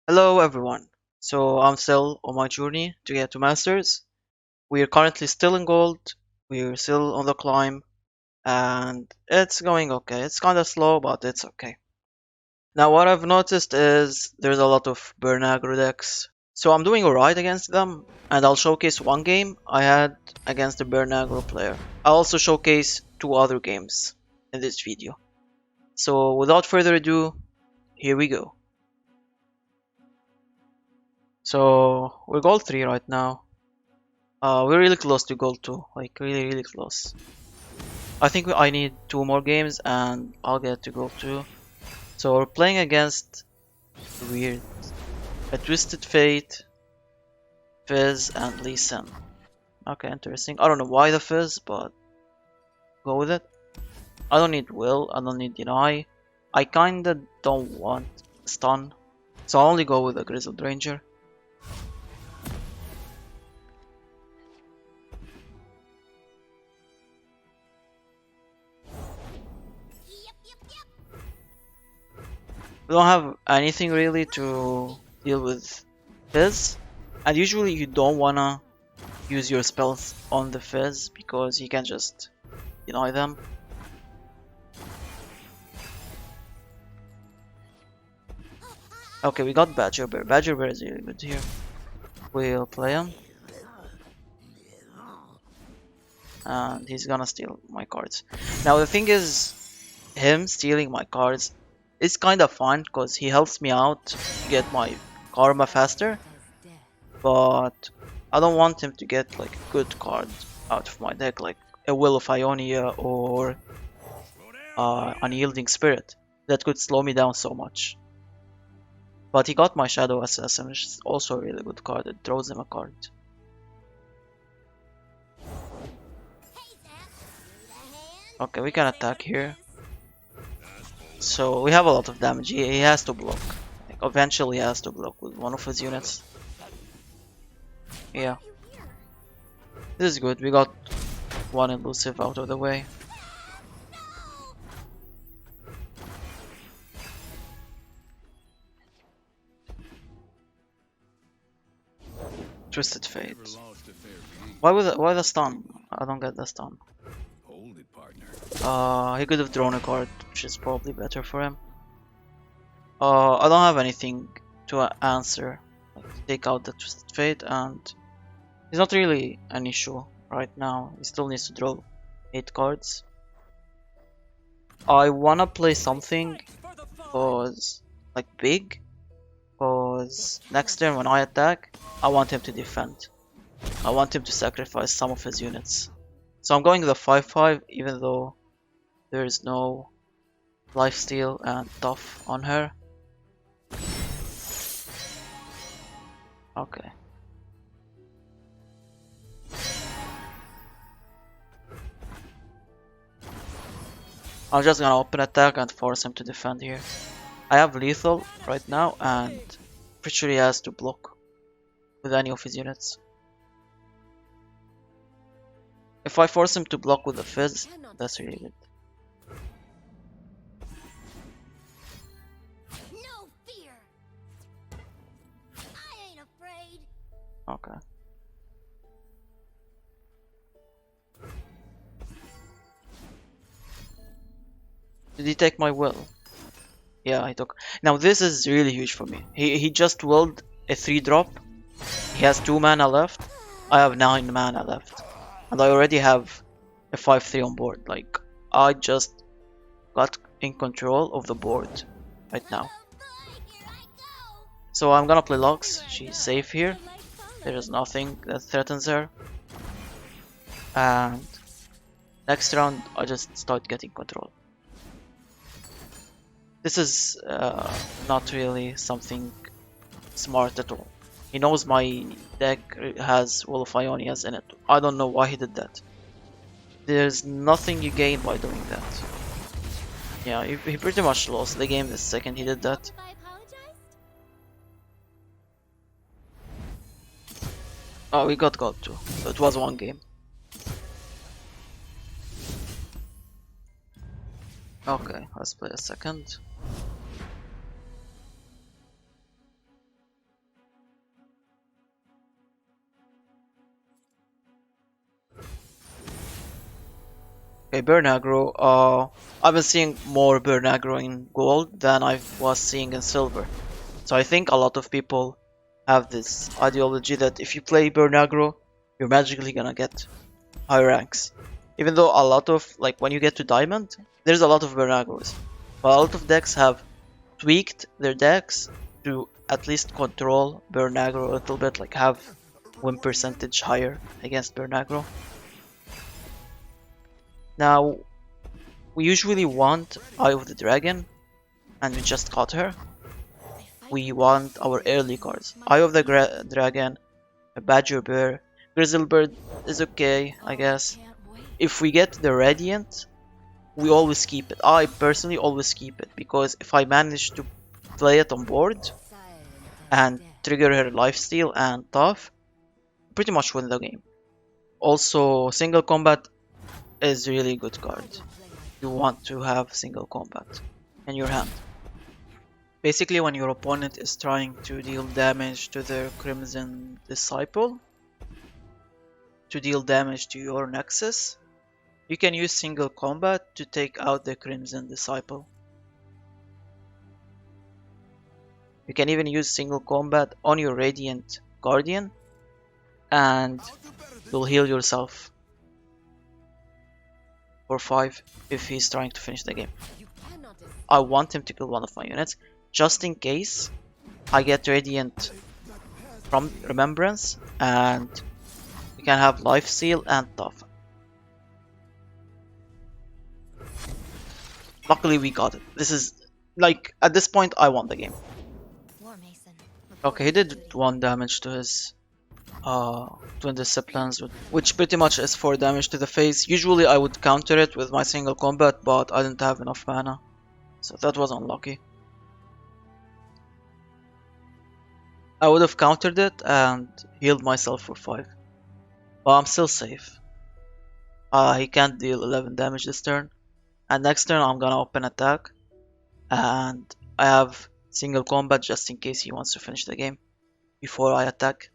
Hello everyone. So I'm still on my journey to get to Masters. We are currently still in gold. We're still on the climb and it's going okay. It's kind of slow, but it's okay. Now what I've noticed is there's a lot of burn aggro decks. So I'm doing alright against them and I'll showcase one game I had against the burn aggro player. I'll also showcase two other games in this video. So without further ado, here we go. So we're gold 3 right now. We're really close to gold 2, like really close. I think I need 2 more games and I'll get to gold 2. So we're playing against weird, a Twisted Fate, Fizz, and Lee Sin. Okay, interesting. I don't know why the Fizz, but go with it. I don't need Will, I don't need Deny. I kinda don't want Stun, so I'll only go with a Grizzled Ranger. We don't have anything really to deal with Fizz, and usually you don't wanna use your spells on the Fizz because he can just deny them. Okay, we got Badger Bear. Badger Bear is really good here. We'll play him. And he's gonna steal my cards. Now the thing is, him stealing my cards is kind of fun because he helps me out to get my karma faster. But I don't want him to get like a good card out of my deck, like a Will of Ionia or Unyielding Spirit. That could slow me down so much. But he got my Shadow Assassin, which is also a really good card. It throws him a card. Okay, we can attack here. So we have a lot of damage. He has to block. Like, eventually he has to block with one of his units. Yeah. This is good. We got one elusive out of the way. Twisted Fate. Why the stun? I don't get the stun. He could have drawn a card, which is probably better for him. I don't have anything to answer. Like, take out the Twisted Fate, and it's not really an issue right now. He still needs to draw 8 cards. I wanna play something cause like big, cause next turn when I attack, I want him to defend. I want him to sacrifice some of his units. So I'm going the 5/5 even though there is no lifesteal and tough on her. Okay. I'm just gonna open attack and force him to defend here. I have lethal right now and pretty sure he has to block with any of his units. If I force him to block with the Fizz, that's really good. No fear. I ain't afraid. Okay. Did he take my will? Yeah, he took. Now this is really huge for me. He just willed a 3-drop. He has 2 mana left. I have 9 mana left. And I already have a 5/3 on board. Like, I just got in control of the board right now. So I'm gonna play Lux. She's safe here. There is nothing that threatens her. And next round I just start getting control. This is not really something smart at all. He knows my deck has Will of Ionias in it. I don't know why he did that. There's nothing you gain by doing that. Yeah, he pretty much lost the game the second he did that. Oh, we got gold too. So it was 1 game. Okay, let's play a second. Okay, burn aggro. I've been seeing more burn aggro in gold than I was seeing in silver. So I think a lot of people have this ideology that if you play burn aggro, you're magically gonna get high ranks. Even though a lot of, like, when you get to diamond, there's a lot of burn aggros. But a lot of decks have tweaked their decks to at least control burn aggro a little bit, like have win percentage higher against burn aggro. Now, we usually want Eye of the Dragon, and we just got her. We want our early cards. Eye of the Dragon, a Badger Bear, Grizzlebird is okay, I guess. If we get the Radiant, we always keep it. I personally always keep it, because if I manage to play it on board and trigger her lifesteal and tough, pretty much win the game. Also, single combat is really good card. You want to have single combat in your hand. Basically, when your opponent is trying to deal damage to their Crimson Disciple, to deal damage to your Nexus, you can use single combat to take out the Crimson Disciple. You can even use single combat on your Radiant Guardian, and you'll heal yourself for 5 if he's trying to finish the game. I want him to kill one of my units, just in case I get Radiant from Remembrance, and we can have Life Seal and Tough. Luckily we got it. This is, like, at this point I won the game. Okay, he did 1 damage to his Twin Disciplines, which pretty much is 4 damage to the face. Usually I would counter it with my single combat, but I didn't have enough mana, so that was unlucky. I would have countered it and healed myself for 5. But I'm still safe. He can't deal 11 damage this turn. And next turn I'm gonna open attack. And I have single combat just in case he wants to finish the game before I attack.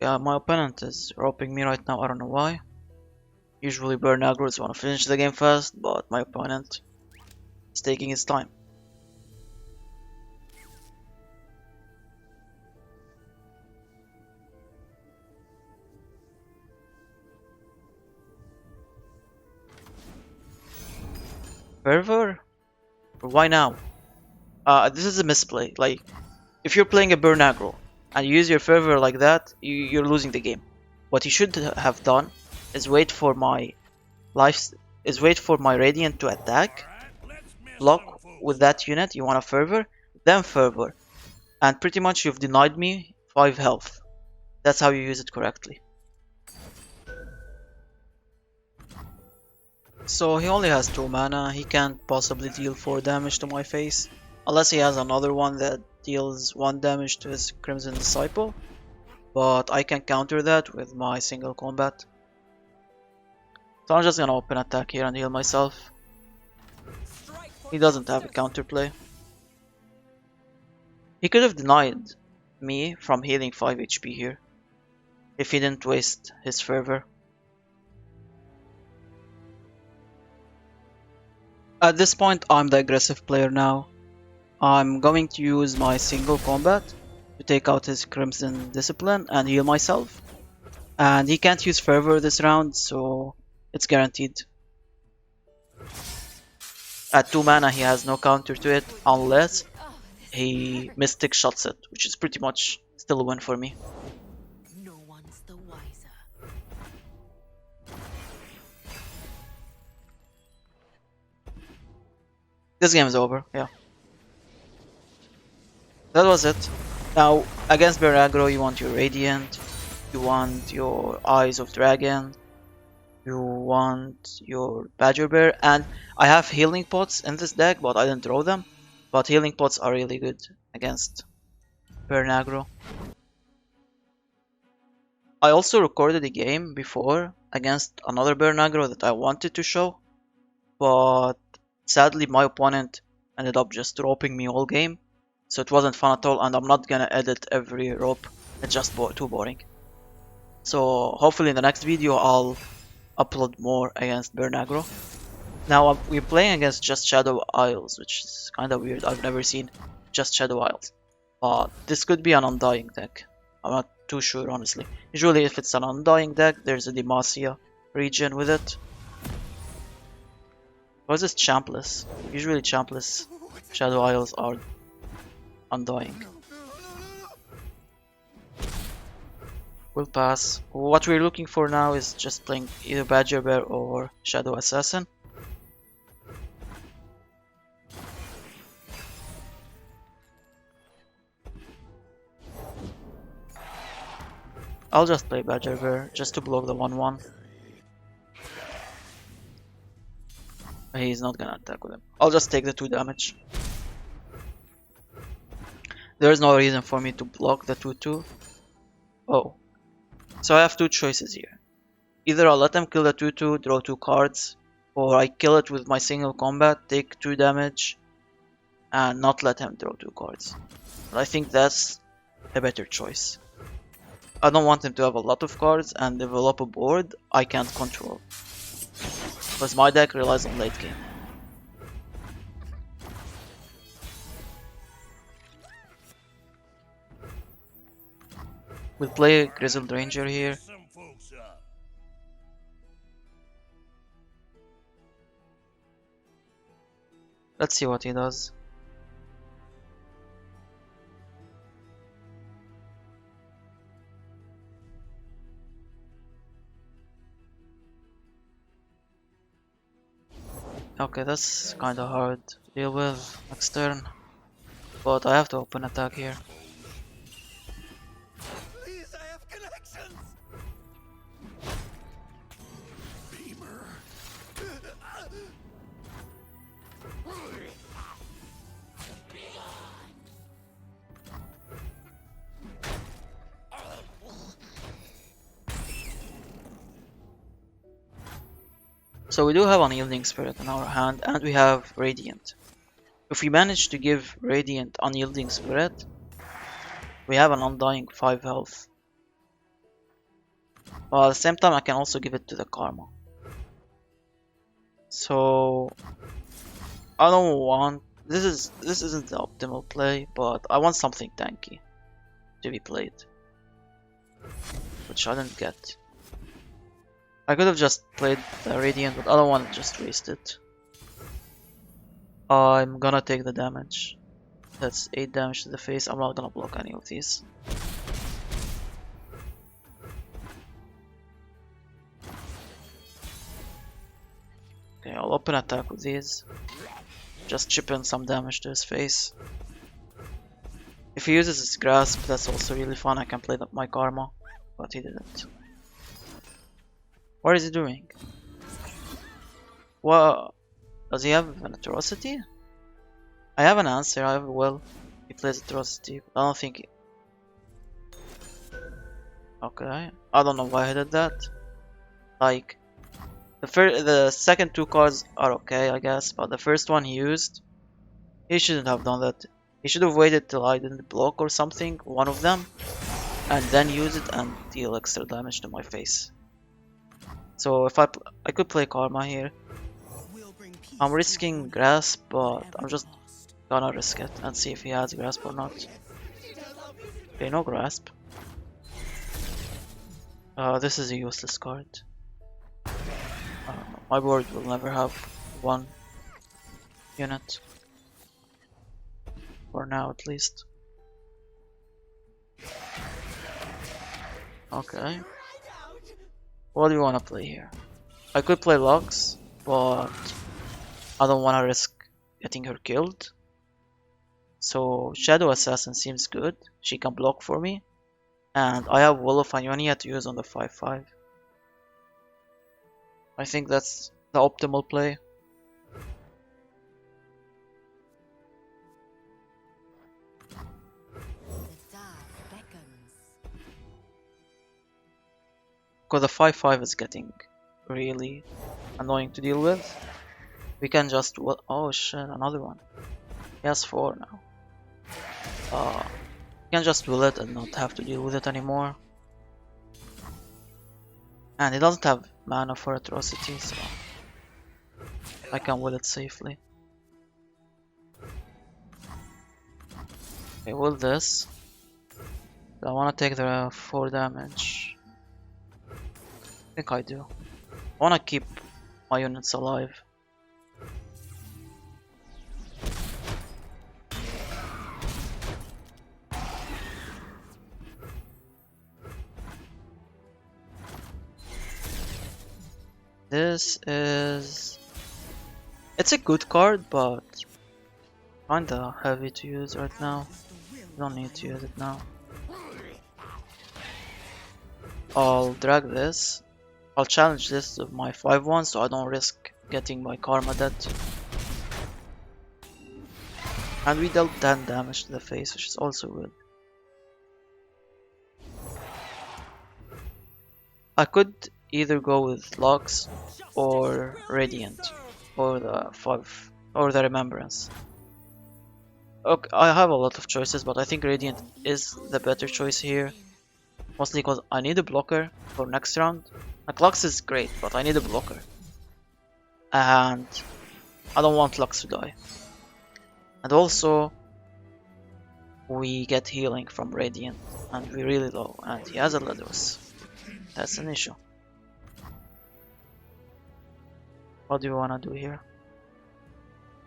Yeah, my opponent is roping me right now, I don't know why. Usually burn aggros wanna finish the game fast, but my opponent is taking his time. Fervor? Why now? This is a misplay. Like, if you're playing a burn aggro and you use your fervor like that, you're losing the game. What you should have done is wait for my radiant to attack, block with that unit. You want a fervor, then fervor, and pretty much you've denied me 5 health. That's how you use it correctly. So he only has 2 mana, he can't possibly deal 4 damage to my face, unless he has another one that deals 1 damage to his Crimson Disciple, but I can counter that with my single combat. So I'm just gonna open attack here and heal myself. He doesn't have a counterplay. He could have denied me from healing 5 HP here, if he didn't waste his fervor. At this point I'm the aggressive player now. I'm going to use my single combat to take out his Crimson Discipline and heal myself. And he can't use Fervor this round, so it's guaranteed. At 2 mana he has no counter to it unless he Mystic Shots it, which is pretty much still a win for me. No one's the wiser. This game is over, yeah. That was it. Now, against Burn Aggro, you want your Radiant, you want your Eyes of Dragon, you want your Badger Bear, and I have Healing Pots in this deck, but I didn't throw them. But Healing Pots are really good against Burn Aggro. I also recorded a game before against another Burn Aggro that I wanted to show, but sadly my opponent ended up just roping me all game, so it wasn't fun at all, and I'm not gonna edit every rope. It's just too boring. So hopefully in the next video I'll upload more against Burn Aggro. Now we're playing against just Shadow Isles, which is kind of weird. I've never seen just Shadow Isles. But this could be an Undying deck. I'm not too sure, honestly. Usually if it's an Undying deck, there's a Demacia region with it. Or is this Champless? Usually Champless Shadow Isles are Undying. We'll pass. What we're looking for now is just playing either Badger Bear or Shadow Assassin. I'll just play Badger Bear just to block the 1-1. He's not gonna attack with him. I'll just take the 2 damage. There's no reason for me to block the 2-2. Oh. So I have 2 choices here. Either I'll let him kill the 2-2, draw 2 cards, or I kill it with my single combat, take 2 damage, and not let him draw 2 cards. But I think that's a better choice. I don't want him to have a lot of cards and develop a board I can't control. Because my deck relies on late game. We'll play Grizzled Ranger here. Let's see what he does. Okay, that's kinda hard to deal with next turn. But I have to open attack here. Please, I have connections. Beamer. So we do have Unyielding Spirit in our hand, and we have Radiant. If we manage to give Radiant Unyielding Spirit, we have an Undying 5 health. But at the same time I can also give it to the Karma. So I don't want... This isn't the optimal play, but I want something tanky to be played. Which I didn't get. I could have just played the Radiant, but I don't want to just waste it. I'm gonna take the damage. That's 8 damage to the face. I'm not gonna block any of these. Okay, I'll open attack with these. Just chip in some damage to his face. If he uses his grasp, that's also really fun. I can play my Karma, but he didn't. What is he doing? What? Does he have an Atrocity? I have an answer, I have a will. He plays Atrocity, but I don't think he... Okay, I don't know why he did that. Like, the second 2 cards are okay, I guess, but the first one he used, he shouldn't have done that. He should have waited till I didn't block or something, one of them, and then use it and deal extra damage to my face. So if I could play Karma here. I'm risking Grasp, but I'm just gonna risk it and see if he has Grasp or not. Okay, no Grasp. This is a useless card. My board will never have 1 unit. For now, at least. Okay. What do you want to play here? I could play Lux, but I don't want to risk getting her killed. So Shadow Assassin seems good. She can block for me. And I have Wall of Ionia to use on the 5-5. I think that's the optimal play. Because the 5-5 is getting really annoying to deal with. We can just... Oh shit, another one. He has 4 now. You can just will it and not have to deal with it anymore. And it doesn't have mana for atrocity, so I can will it safely. Okay, will this. I want to take the 4 damage. I think I do. I want to keep my units alive. This is... It's a good card, but kinda heavy to use right now. Don't need to use it now. I'll drag this. I'll challenge this with my 5-1 so I don't risk getting my karma dead. And we dealt 10 damage to the face, which is also good. I could either go with Lux or Radiant or the 5 or the Remembrance. Okay, I have a lot of choices, but I think Radiant is the better choice here. Mostly because I need a blocker for next round. Like Lux is great, but I need a blocker. And I don't want Lux to die. And also, we get healing from Radiant, and we're really low, and he has a Ledros. That's an issue. What do you wanna do here?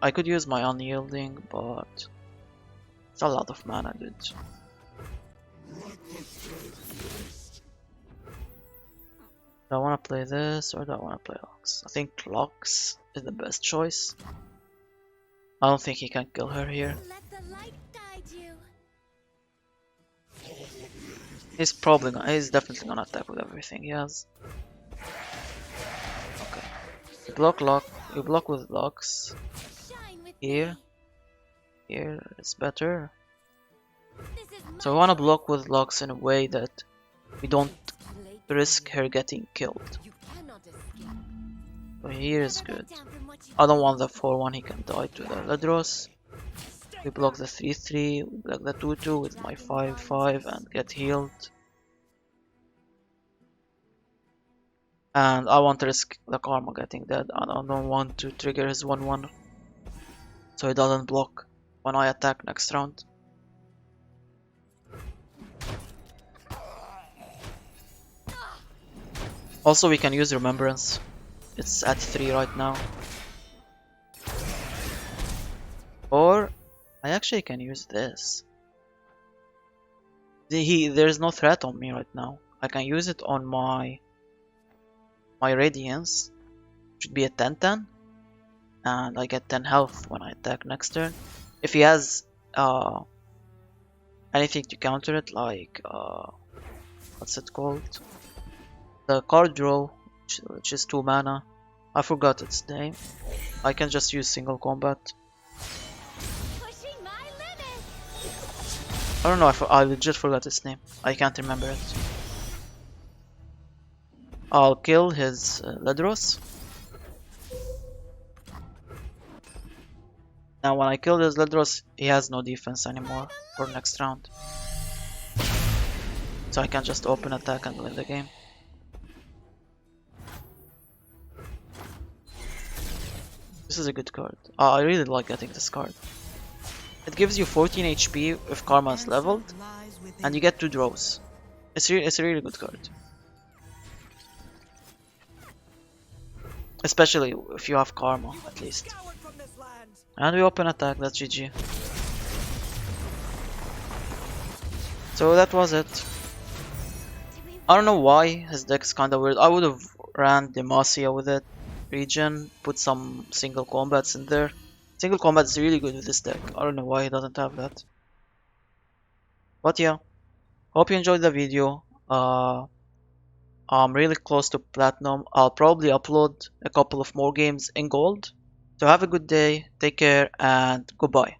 I could use my unyielding, but it's a lot of mana, dude. Do I wanna play this or do I wanna play Lux? I think Lux is the best choice. I don't think he can kill her here. Let the light guide you. He's definitely gonna attack with everything he has. Okay. You block with Lux. Shine with Here. me. Here it's better. This is So we wanna block with Lux in a way that we don't risk her getting killed. You cannot escape. So here is Never good. back down from what you I don't want the 4-1, he can die to the Ledros. We block the 3-3, we block the 2-2 with my 5-5 and get healed. And I want to risk the karma getting dead, and I don't want to trigger his 1-1 so he doesn't block when I attack next round. Also we can use Remembrance. It's at 3 right now. Or I actually can use this. There's no threat on me right now. I can use it on my Radiance. Should be a 10-10. And I get 10 health when I attack next turn. If he has anything to counter it, like what's it called? The card draw, which is 2 mana. I forgot its name. I can just use single combat. pushing my limits. I don't know, I legit forgot its name. I can't remember it. I'll kill his Ledros. Now when I kill his Ledros, he has no defense anymore for next round. So I can just open attack and win the game. This is a good card. I really like getting this card. It gives you 14 HP if Karma is leveled, and you get 2 draws. It's a really good card. Especially if you have Karma, at least. And we open attack, that's GG. So that was it. I don't know why his deck's kinda weird. I would have ran Demacia with it. Region, put some single combats in there. Single combat is really good with this deck. I don't know why he doesn't have that. But yeah, hope you enjoyed the video. I'm really close to platinum. I'll probably upload a couple of more games in gold. So have a good day, take care, and goodbye.